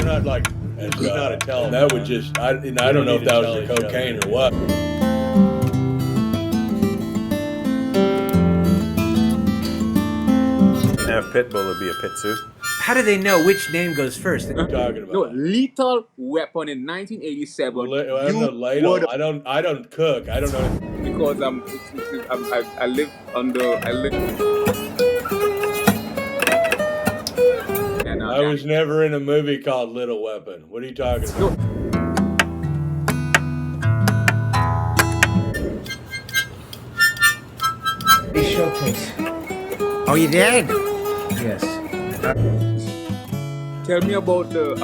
not like, it's not a tell. That would just, I don't know if that was the cocaine or what. If Pitbull would be a Pitsu. How do they know which name goes first? What are you talking about? No, Lethal Weapon in 1987. I'm a ladle. I don't cook. I don't know. Because I live under. And, I was never in a movie called Little Weapon. What are you talking about? No. Please show, please. Oh, you did? Yes. Tell me about the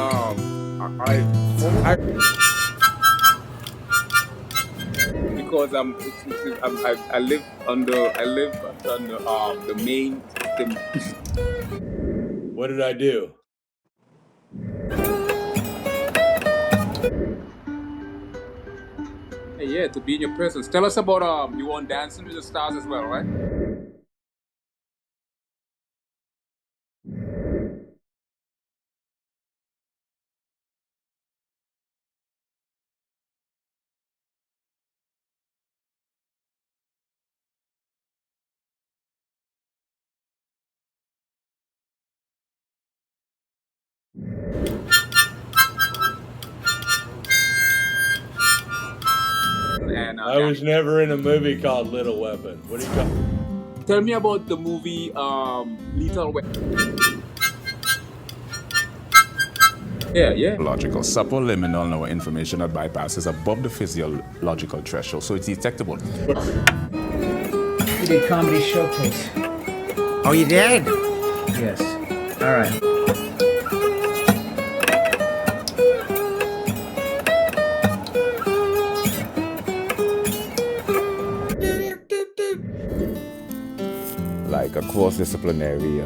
because I live under the main system. What did I do? Hey, yeah, to be in your presence. Tell us about you want Dancing with the Stars as well, right? And, I was never in a movie called Little Weapon. What are you talking? Tell me about the movie Lethal Weapon. Yeah. Logical, subliminal no information that bypasses above the physiological threshold, so it's detectable. You did comedy show, please. Oh, you did? Yes. All right. Like a cross-disciplinary,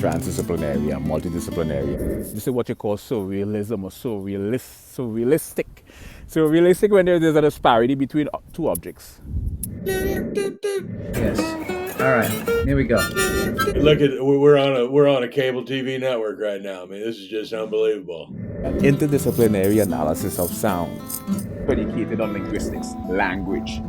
transdisciplinary, and multidisciplinary. This is what you call surrealism or surrealistic. Surrealistic when there is a disparity between two objects. Yes. All right. Here we go. Look at we're on a cable TV network right now. I mean, this is just unbelievable. Interdisciplinary analysis of sound. Predicated on linguistics, language.